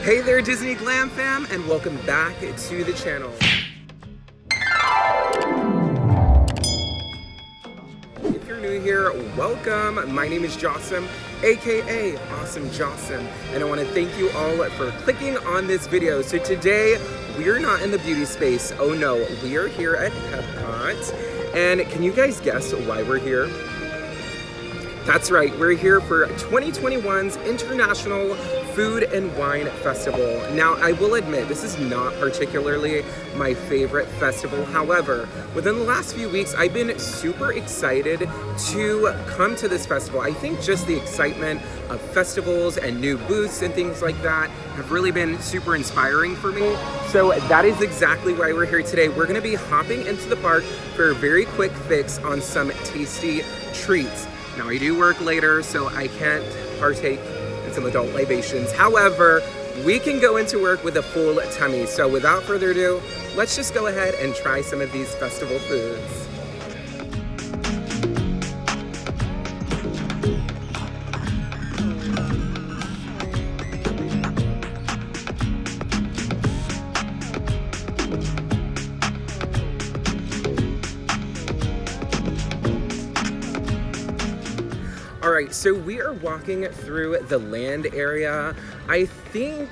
Hey there, Disney Glam fam, and welcome back to the channel. If you're new here, welcome. My name is Jossam, aka Awesome Jossam, and I want to thank you all for clicking on this video. So today, we're not in the beauty space. Oh no, we are here at Epcot. And can you guys guess why we're here? That's right, we're here for 2021's International Food and Wine Festival. Now, I will admit, this is not particularly my favorite festival. However, within the last few weeks, I've been super excited to come to this festival. I think just the excitement of festivals and new booths and things like that have really been super inspiring for me. So that is exactly why we're here today. We're gonna be hopping into the park for a very quick fix on some tasty treats. Now, I do work later, so I can't partake in some adult libations. However, we can go into work with a full tummy. So without further ado, let's just go ahead and try some of these festival foods. All right, so we are walking through the land area. I think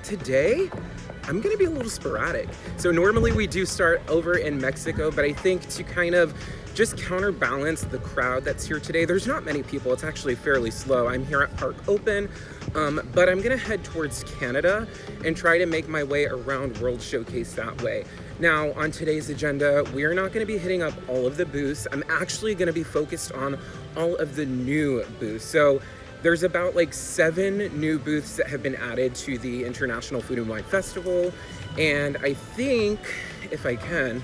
today I'm gonna be a little sporadic. So normally we do start over in Mexico, but I think to kind of just counterbalance the crowd that's here today, there's not many people, it's actually fairly slow. I'm here at Park Open, but I'm gonna head towards Canada and try to make my way around World Showcase that way. Now, on today's agenda, we are not gonna be hitting up all of the booths. I'm actually gonna be focused on all of the new booths. So there's about like 7 new booths that have been added to the International Food and Wine Festival. And I think, if I can,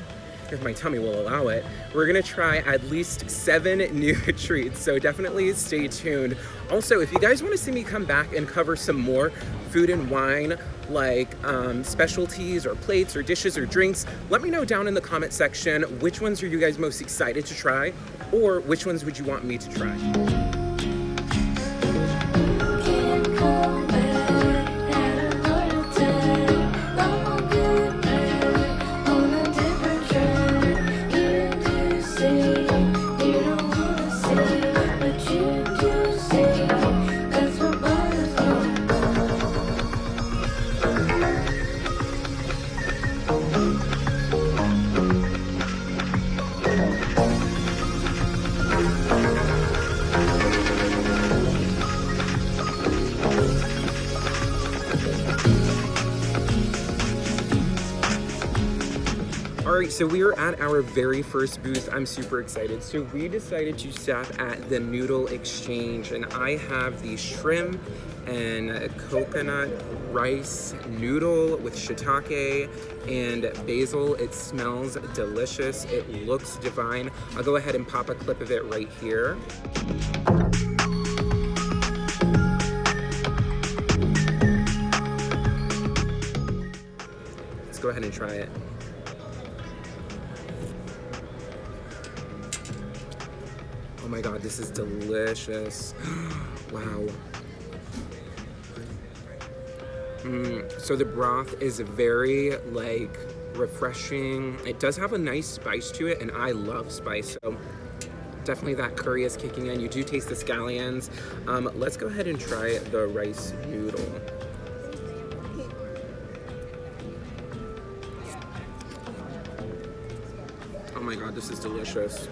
if my tummy will allow it, we're gonna try at least 7 new treats, so definitely stay tuned. Also, if you guys wanna see me come back and cover some more food and wine, like specialties or plates or dishes or drinks, let me know down in the comment section which ones are you guys most excited to try, or which ones would you want me to try. Alright, so we are at our very first booth. I'm super excited. So we decided to stop at the Noodle Exchange, and I have the shrimp and coconut rice noodle with shiitake and basil. It smells delicious. It looks divine. I'll go ahead and pop a clip of it right here. Let's go ahead and try it. Oh my God, this is delicious. Wow. So the broth is very like refreshing. It does have a nice spice to it, and I love spice. So definitely that curry is kicking in. You do taste the scallions. Let's go ahead and try the rice noodle. Oh my God, this is delicious.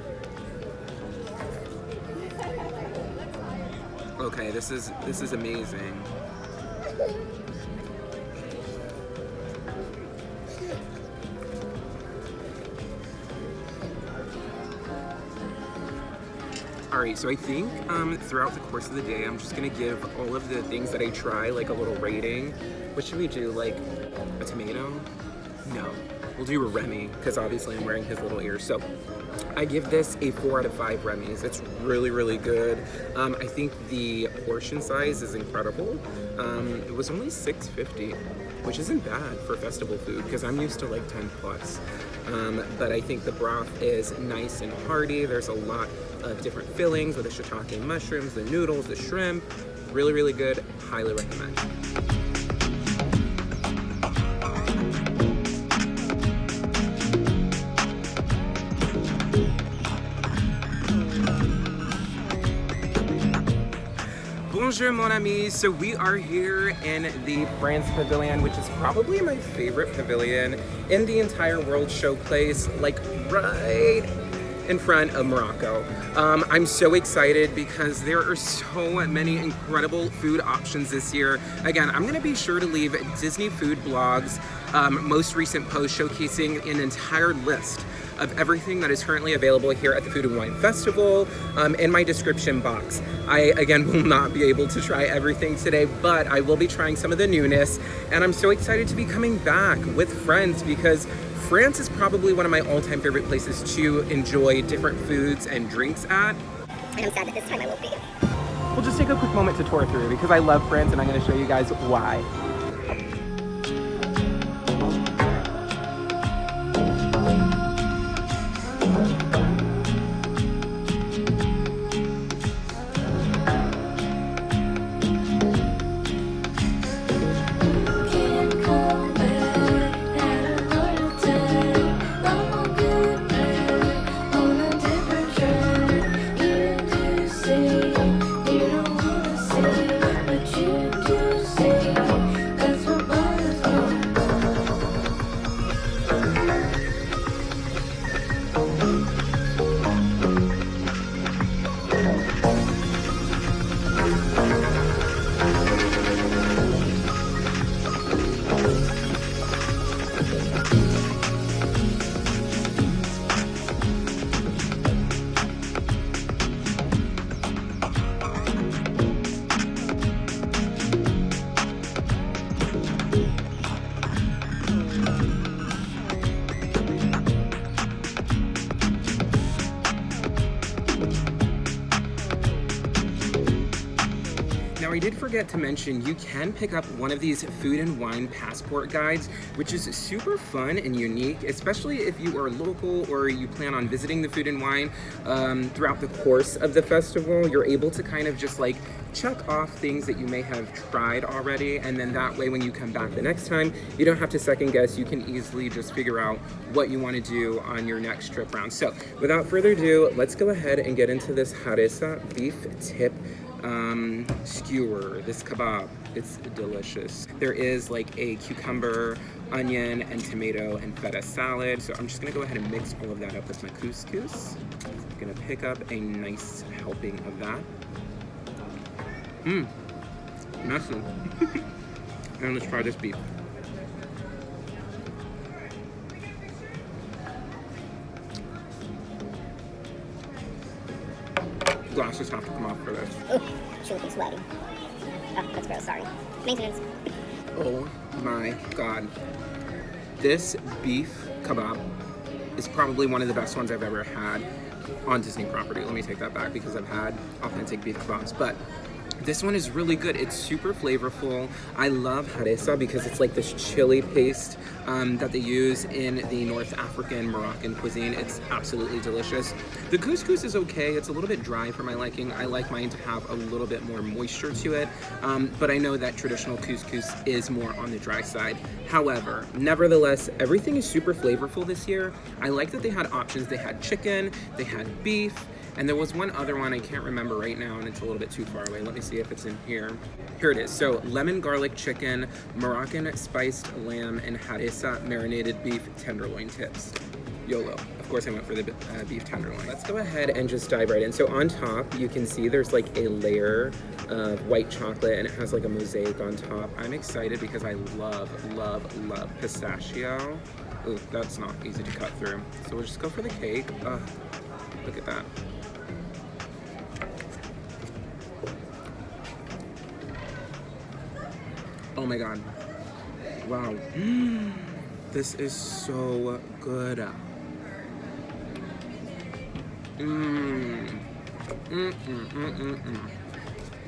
Okay, this is amazing. Alright, so I think throughout the course of the day, I'm just gonna give all of the things that I try like a little rating. What should we do? Like a tomato? No. We'll do a Remy, because obviously I'm wearing his little ears. So I give this a 4 out of 5 Remy's. It's really, really good. I think the portion size is incredible. It was only $6.50, which isn't bad for festival food because I'm used to like 10 plus. But I think the broth is nice and hearty. There's a lot of different fillings with the shiitake mushrooms, the noodles, the shrimp. Really, really good. Highly recommend. Bonjour, mon ami. So we are here in the France Pavilion, which is probably my favorite pavilion in the entire World Showplace, like right in front of Morocco. I'm so excited because there are so many incredible food options this year. Again, I'm gonna be sure to leave Disney food blogs most recent post showcasing an entire list of everything that is currently available here at the Food and Wine Festival in my description box. I, again, will not be able to try everything today, but I will be trying some of the newness, and I'm so excited to be coming back with friends because France is probably one of my all-time favorite places to enjoy different foods and drinks at. And I'm sad that this time I won't be. We'll just take a quick moment to tour through because I love France and I'm gonna show you guys why. Now, I did forget to mention, you can pick up one of these food and wine passport guides, which is super fun and unique, especially if you are local or you plan on visiting the food and wine throughout the course of the festival. You're able to kind of just like check off things that you may have tried already, and then that way when you come back the next time, you don't have to second guess. You can easily just figure out what you want to do on your next trip round. So without further ado, let's go ahead and get into this harissa beef tip skewer, this kebab. It's delicious. There is like a cucumber, onion, and tomato and feta salad. So I'm just gonna go ahead and mix all of that up with my couscous. I'm gonna pick up a nice helping of that. Messy. And let's try this beef. Glasses have to come off for this. Ooh, she looking sweaty. Oh, that's gross, sorry. Maintenance. Oh my God. This beef kebab is probably one of the best ones I've ever had on Disney property. Let me take that back because I've had authentic beef kebabs, but this one is really good. It's super flavorful. I love harissa because it's like this chili paste that they use in the North African Moroccan cuisine. It's absolutely delicious. The couscous is okay. It's a little bit dry for my liking. I like mine to have a little bit more moisture to it, but I know that traditional couscous is more on the dry side. However, nevertheless, everything is super flavorful this year. I like that they had options. They had chicken, they had beef, and there was one other one I can't remember right now, and it's a little bit too far away. Let me see if it's in here. Here it is. So lemon garlic chicken, Moroccan spiced lamb, and harissa marinated beef tenderloin tips. YOLO. Of course I went for the beef tenderloin. Let's go ahead and just dive right in. So on top, you can see there's like a layer of white chocolate and it has like a mosaic on top. I'm excited because I love, love, love pistachio. Ooh, that's not easy to cut through. So we'll just go for the cake. Look at that. Oh my God. Wow. This is so good.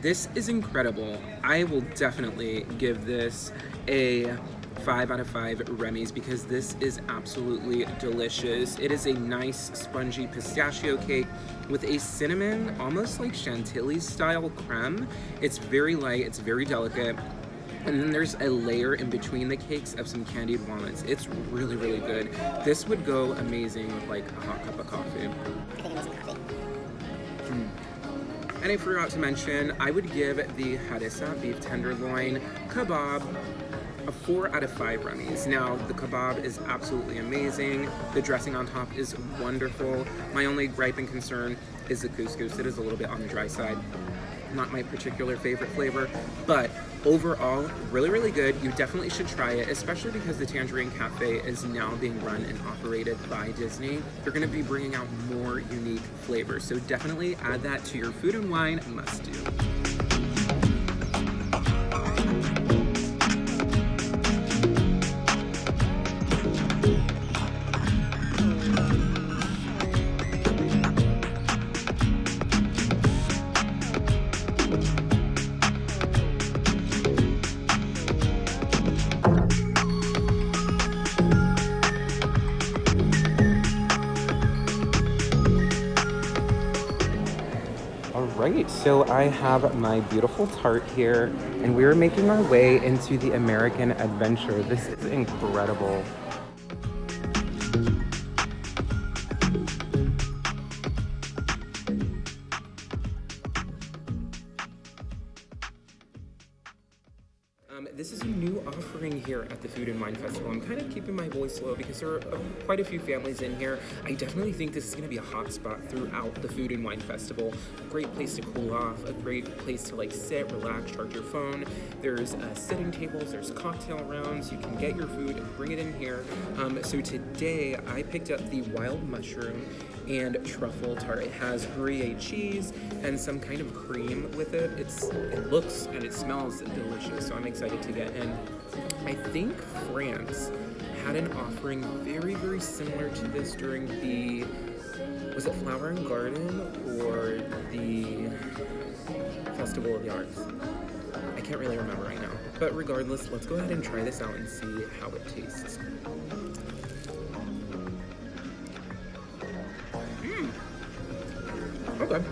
This is incredible. I will definitely give this a 5 out of 5 Remy's because this is absolutely delicious. It is a nice spongy pistachio cake with a cinnamon, almost like chantilly style creme. It's very light, it's very delicate. And then there's a layer in between the cakes of some candied walnuts. It's really, really good. This would go amazing with like a hot cup of coffee. I think I'm missing coffee. And I forgot to mention, I would give the harissa beef tenderloin kebab a 4 out of 5 rummies. Now, the kebab is absolutely amazing. The dressing on top is wonderful. My only gripe and concern is the couscous. It is a little bit on the dry side. Not my particular favorite flavor, but overall, really, really good. You definitely should try it, especially because the Tangerine Cafe is now being run and operated by Disney. They're gonna be bringing out more unique flavors, so definitely add that to your food and wine must-do. Alright, so I have my beautiful tart here, and we're making our way into the American Adventure. This is incredible. This is a new offering here at the Food and Wine Festival. I'm kind of keeping my voice low because there are quite a few families in here. I definitely think this is going to be a hot spot throughout the Food and Wine Festival. A great place to cool off, a great place to like sit, relax, charge your phone. There's sitting tables, there's cocktail rounds. You can get your food and bring it in here. So today I picked up the wild mushroom and truffle tart. It has Gruyere cheese and some kind of cream with it. It looks and it smells delicious, so I'm excited to get in. I think France had an offering very, very similar to this during the, was it Flower and Garden or the Festival of the Arts? I can't really remember right now. But regardless, let's go ahead and try this out and see how it tastes. Okay.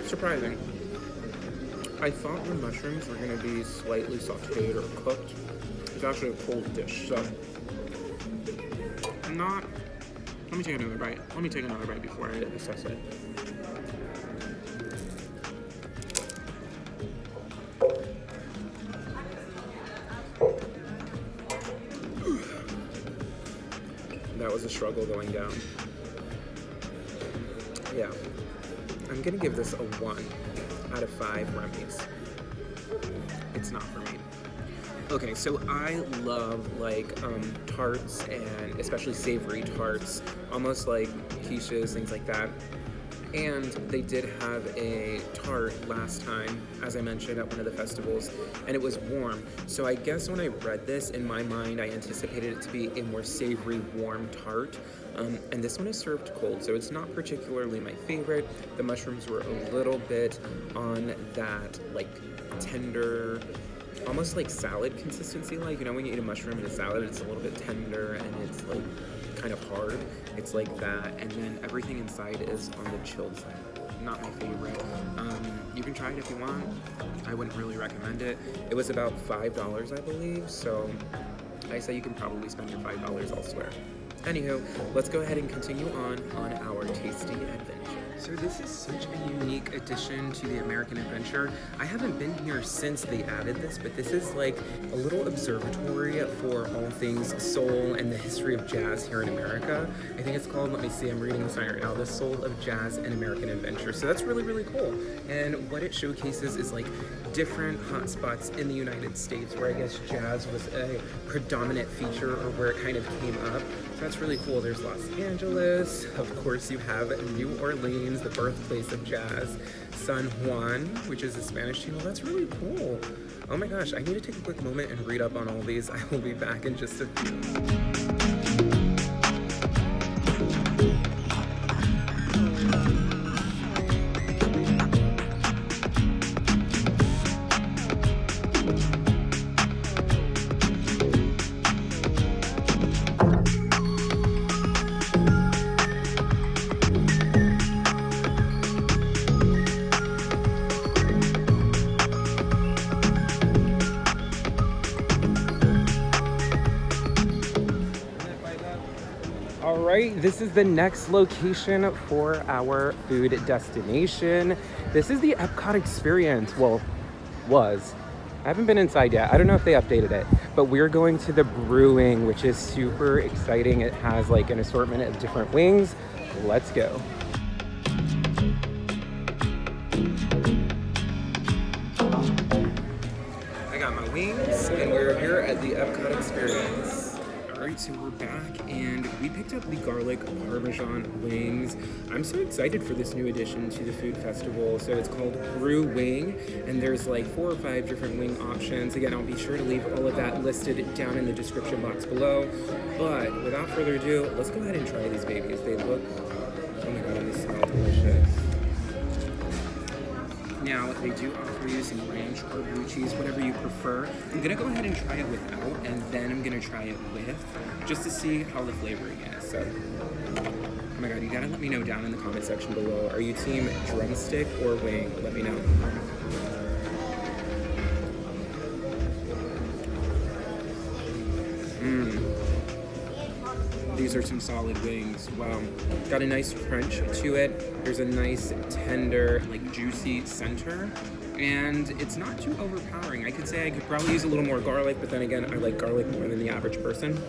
Surprising. I thought the mushrooms were going to be slightly sauteed or cooked. It's actually a cold dish, so I'm not. Let me take another bite. Let me take another bite before I assess it. That was a struggle going down. Yeah, I'm gonna give this a 1 out of 5 rummies. It's not for me. Okay, so I love like tarts and especially savory tarts, almost like quiches, things like that. And they did have a tart last time, as I mentioned, at one of the festivals, and it was warm. So I guess when I read this, in my mind, I anticipated it to be a more savory, warm tart. And this one is served cold, so it's not particularly my favorite. The mushrooms were a little bit on that, like, tender, almost like salad consistency. Like, you know, when you eat a mushroom in a salad, it's a little bit tender and it's like kind of hard. It's like that, and then everything inside is on the chilled side. Not my favorite. You can try it if you want. I wouldn't really recommend it. It was about $5, I believe, so I say you can probably spend your $5 elsewhere. Anywho, let's go ahead and continue on our tasty adventure. So this is such a unique addition to the American Adventure. I haven't been here since they added this, but this is like a little observatory for all things soul and the history of jazz here in America. I think it's called, let me see, I'm reading the sign right now, The Soul of Jazz and American Adventure. So that's really, really cool. And what it showcases is like different hotspots in the United States where I guess jazz was a predominant feature or where it kind of came up. So that's really cool. There's Los Angeles. Of course, you have New Orleans, the birthplace of jazz. San Juan, which is a Spanish tune. Well, that's really cool. Oh my gosh, I need to take a quick moment and read up on all these. I will be back in just a few. All right, this is the next location for our food destination. This is the Epcot experience. Well, was. I haven't been inside yet. I don't know if they updated it, but we're going to the brewing, which is super exciting. It has like an assortment of different wings. Let's go. I got my wings, and we're here at the Epcot experience. All right, so we're back, and we picked up the garlic parmesan wings. I'm so excited for this new addition to the food festival. So it's called Brew Wing, and there's like 4 or 5 different wing options. Again, I'll be sure to leave all of that listed down in the description box below. But without further ado, let's go ahead and try these babies. They look, oh my god, they smell delicious. Now, they do offer you some ranch or blue cheese, whatever you prefer. I'm gonna go ahead and try it without, and then I'm gonna try it with, just to see how the flavoring is. So, oh my god, you gotta let me know down in the comment section below. Are you team drumstick or wing? Let me know. These are some solid wings. Wow. Got a nice crunch to it. There's a nice tender, like juicy center. And it's not too overpowering. I could say I could probably use a little more garlic, but then again, I like garlic more than the average person.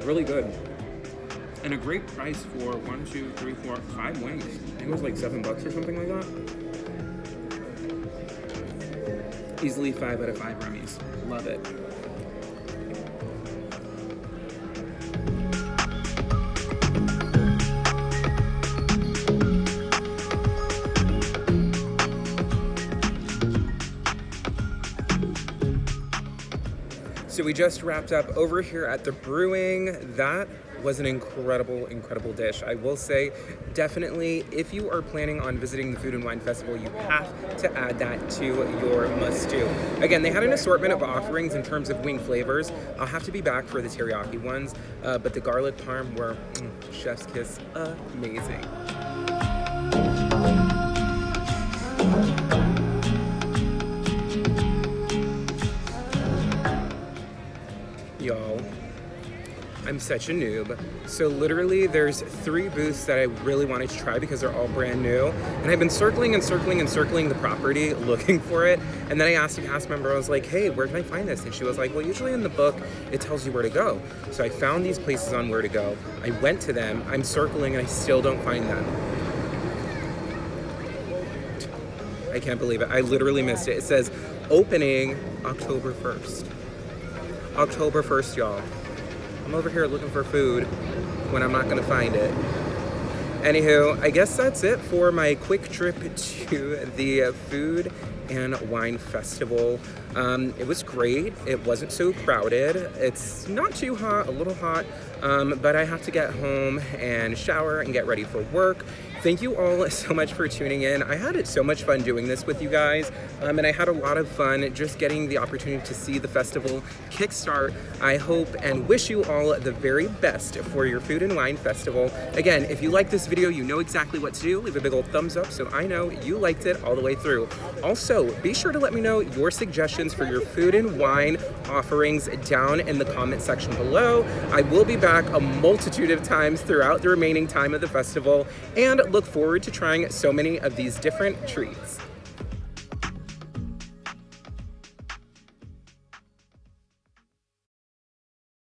Really good. And a great price for 1, 2, 3, 4, 5 wings. I think it was like $7 or something like that. Easily 5 out of 5 Remy's. Love it. So we just wrapped up over here at the brewing. That was an incredible, incredible dish. I will say, definitely, if you are planning on visiting the Food and Wine Festival, you have to add that to your must-do. Again, they had an assortment of offerings in terms of wing flavors. I'll have to be back for the teriyaki ones, but the garlic parm were, chef's kiss, amazing. Y'all, I'm such a noob. So literally there's 3 booths that I really wanted to try because they're all brand new. And I've been circling and circling and circling the property looking for it. And then I asked a cast member, I was like, hey, where can I find this? And she was like, well, usually in the book, it tells you where to go. So I found these places on where to go. I went to them, I'm circling and I still don't find them. I can't believe it. I literally missed it. It says opening October 1st. October 1st, y'all. I'm over here looking for food when I'm not gonna find it. Anywho, I guess that's it for my quick trip to the Food and Wine Festival. It was great. It wasn't so crowded. It's not too hot, a little hot, but I have to get home and shower and get ready for work. Thank you all so much for tuning in. I had so much fun doing this with you guys, and I had a lot of fun just getting the opportunity to see the festival kickstart. I hope and wish you all the very best for your Food and Wine Festival. Again, if you like this video, you know exactly what to do. Leave a big old thumbs up so I know you liked it all the way through. Also, be sure to let me know your suggestions for your food and wine offerings down in the comment section below. I will be back a multitude of times throughout the remaining time of the festival and look forward to trying so many of these different treats.